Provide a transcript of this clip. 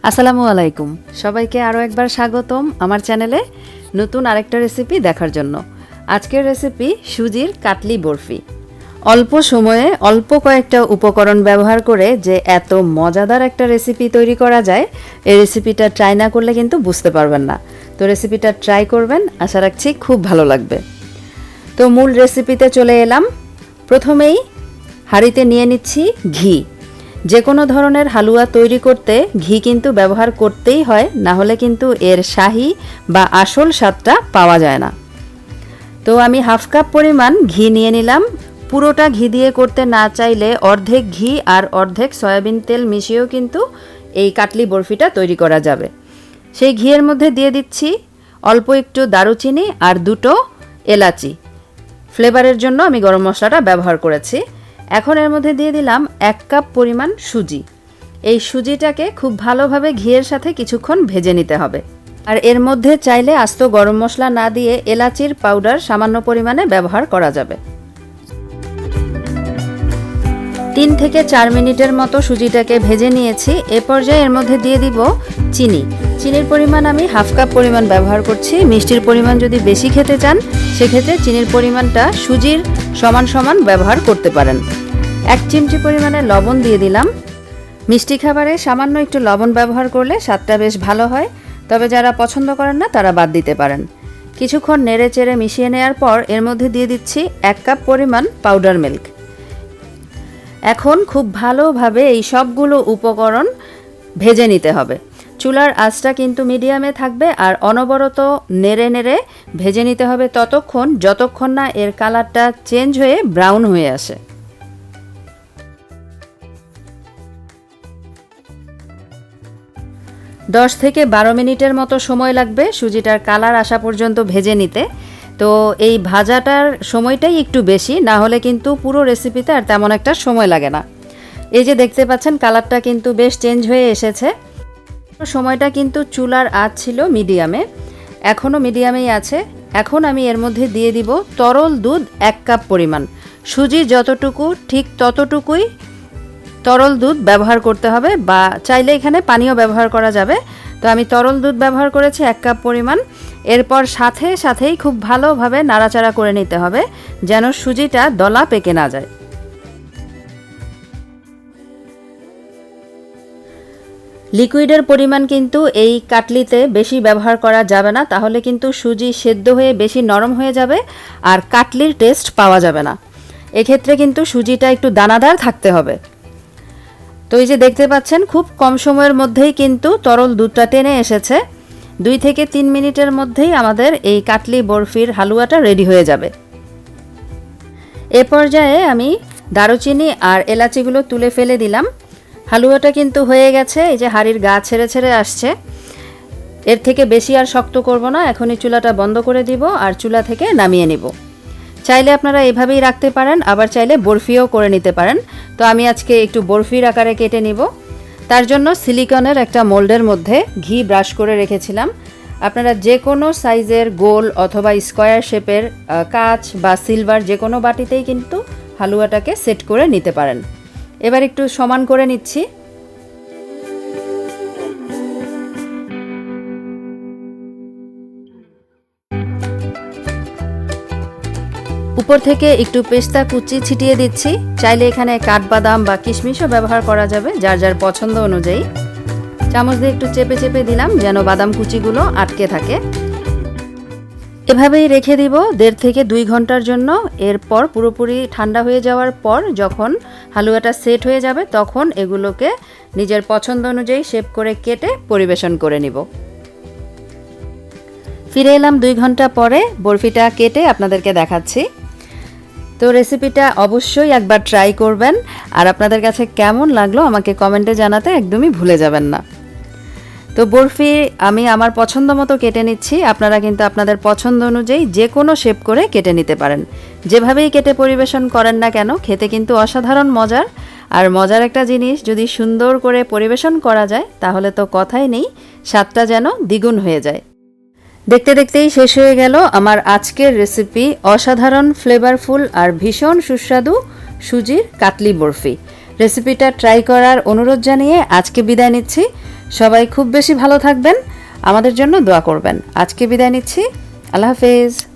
আসসালামু আলাইকুম, সবাইকে আরও একবার স্বাগতম আমার চ্যানেলে নতুন আরেকটা রেসিপি দেখার জন্য। আজকের রেসিপি সুজির কাটলি বরফি। অল্প সময়ে অল্প কয়েকটা উপকরণ ব্যবহার করে যে এত মজাদার একটা রেসিপি তৈরি করা যায়, এই রেসিপিটা ট্রাই না করলে কিন্তু বুঝতে পারবেন না। তো রেসিপিটা ট্রাই করবেন, আশা রাখছি খুব ভালো লাগবে। তো মূল রেসিপিতে চলে এলাম। প্রথমেই হাঁড়িতে নিয়ে নিচ্ছি ঘি। যে কোনো ধরনের হালুয়া তৈরি করতে ঘি কিন্তু ব্যবহার করতেই হয়, না হলে কিন্তু এর শাহী বা আসল স্বাদটা পাওয়া যায় না। তো আমি হাফ কাপ পরিমাণ ঘি নিয়ে নিলাম। পুরোটা ঘি দিয়ে করতে না চাইলে অর্ধেক ঘি আর অর্ধেক সয়াবিন তেল মিশিয়েও কিন্তু এই কাটলি বরফিটা তৈরি করা যাবে। সেই ঘিয়ের মধ্যে দিয়ে দিচ্ছি অল্প একটু দারুচিনি আর দুটো এলাচি। ফ্লেভারের জন্য আমি গরম মশলাটা ব্যবহার করেছি। এখন এর মধ্যে দিয়ে দিলাম 1 কাপ পরিমাণ সুজি। এই সুজিটাকে খুব ভালোভাবে ঘিয়ের সাথে কিছুক্ষণ ভেজে নিতে হবে। আর এর মধ্যে চাইলে আস্ত গরম মশলা না দিয়ে এলাচির পাউডার সামান্য পরিমাণে ব্যবহার করা যাবে। 3 থেকে 4 মিনিটের মতো সুজিটাকে ভেজে নিয়েছি। এ পর্যায়ে এর মধ্যে দিয়ে দিব চিনি। চিনির পরিমাণ আমি হাফ কাপ পরিমাণ ব্যবহার করছি। মিষ্টির পরিমাণ যদি বেশি খেতে চান সেক্ষেত্রে চিনির পরিমাণটা সুজির সমান সমান ব্যবহার করতে পারেন। 1 চিমটি পরিমাণে লবণ দিয়ে দিলাম। মিষ্টি খাবারে সামান্য একটু লবণ ব্যবহার করলে স্বাদটা বেশ ভালো হয়, তবে যারা পছন্দ করেন না তারা বাদ দিতে পারেন। কিছুক্ষণ নেড়ে চেড়ে মিশিয়ে নেওয়ার পর এর মধ্যে দিয়ে দিচ্ছি 1 কাপ পরিমাণ পাউডার মিল্ক। এখন খুব ভালোভাবে এই সবগুলো উপকরণ ভেজে নিতে হবে। চুলার আঁচটা কিন্তু মিডিয়ামে থাকবে আর অনবরত নেড়ে নেড়ে ভেজে নিতে হবে ততক্ষণ যতক্ষণ না এর কালারটা চেঞ্জ হয়ে ব্রাউন হয়ে আসে। দশ থেকে 12 মিনিটের মতো সময় লাগবে সুজিটার কালার আসা পর্যন্ত ভেজে নিতে। তো এই ভাজাটার সময়টাই একটু বেশি, না হলে কিন্তু পুরো রেসিপিতে আর তেমন একটা সময় লাগে না। এই যে দেখতে পাচ্ছেন কালারটা কিন্তু বেশ চেঞ্জ হয়ে এসেছে। সময়টা কিন্তু চুলার আঁচ ছিল মিডিয়ামে, এখনও মিডিয়ামেই আছে। এখন আমি এর মধ্যে দিয়ে দিব তরল দুধ 1 কাপ পরিমাণ। সুজি যতটুকু ঠিক ততটুকুই তরল দুধ ব্যবহার করতে হবে, বা চাইলে এখানে পানিও ব্যবহার করা যাবে। তো আমি তরল দুধ ব্যবহার করেছি 1 কাপ পরিমাণ। এরপর সাথেই খুব ভালোভাবে নাড়াচাড়া করে নিতে হবে যেন সুজিটা দলা পেকে না যায়। লিকুইডের পরিমাণ কিন্তু এই কাটলিতে বেশি ব্যবহার করা যাবে না, তাহলে কিন্তু সুজি সেদ্ধ হয়ে বেশি নরম হয়ে যাবে আর কাটলির টেস্ট পাওয়া যাবে না। এক্ষেত্রে কিন্তু সুজিটা একটু দানাদার থাকতে হবে। তো এই যে দেখতে পাচ্ছেন খুব কম সময়ের মধ্যেই কিন্তু তরল দুধটা টেনে এসেছে। 2 থেকে 3 মিনিটের মধ্যেই আমাদের এই কাটলি বরফির হালুয়াটা রেডি হয়ে যাবে। এ পর্যায়ে আমি দারুচিনি আর এলাচিগুলো তুলে ফেলে দিলাম। হালুয়াটা কিন্তু হয়ে গেছে। এই যে হাঁড়ির গা ছেড়ে ছেড়ে আসছে। এর থেকে বেশি আর শক্ত করব না, এখনই চুলাটা বন্ধ করে দিব আর চুলা থেকে নামিয়ে নিব। চাইলে আপনারা এভাবেই রাখতে পারেন, আবার চাইলে বরফিও করে নিতে পারেন। তো আমি আজকে একটু বরফির আকারে কেটে নিব। তার জন্য সিলিকনের একটা মোল্ডের মধ্যে ঘি ব্রাশ করে রেখেছিলাম। আপনারা যে কোনো সাইজের গোল অথবা স্কোয়ার শেপের কাঁচ বা সিলভার যে কোনো বাটিতেই কিন্তু হালুয়াটাকে সেট করে নিতে পারেন। এবার একটু সমান করে নিচ্ছি। উপর থেকে একটু পেস্তা কুচি ছিটিয়ে দিচ্ছি। চাইলে এখানে কাঠবাদাম বা কিশমিশও ব্যবহার করা যাবে যার যার পছন্দ অনুযায়ী। চামচ দিয়ে একটু চেপে চেপে দিলাম যেন বাদাম কুচিগুলো আটকে থাকে। এভাবেই রেখে দিব 1.5 থেকে 2 ঘন্টার জন্য। এরপর পুরোপুরি ঠান্ডা হয়ে যাওয়ার পর যখন হালুয়াটা সেট হয়ে যাবে তখন এগুলোকে নিজের পছন্দ অনুযায়ী শেপ করে কেটে পরিবেশন করে নিব। ফিরে এলাম 2 ঘন্টা পরে, বরফিটা কেটে আপনাদেরকে দেখাচ্ছি। তো রেসিপিটা অবশ্যই একবার ট্রাই করবেন, আর আপনাদের কাছে কেমন লাগলো আমাকে কমেন্টে জানাতে একদমই ভুলে যাবেন না। তো বরফি আমি আমার পছন্দ মতো কেটে নিচ্ছি। আপনারা কিন্তু আপনাদের পছন্দ অনুযায়ী যে কোনো শেপ করে কেটে নিতে পারেন। যেভাবেই কেটে পরিবেশন করেন না কেন খেতে কিন্তু অসাধারণ মজার। আর মজার একটা জিনিস যদি সুন্দর করে পরিবেশন করা যায় তাহলে তো কথাই নেই, স্বাদটা যেন দ্বিগুণ হয়ে যায়। দেখতে দেখতেই শেষ হয়ে গেল আমার আজকের রেসিপি, অসাধারণ ফ্লেভারফুল আর ভীষণ সুস্বাদু সুজির কাটলি বরফি। রেসিপিটা ট্রাই করার অনুরোধ জানিয়ে আজকে বিদায় নিচ্ছি। সবাই খুব বেশি ভালো থাকবেন, আমাদের জন্য দোয়া করবেন। আজকে বিদায় নিচ্ছি, আল্লাহ হাফেজ।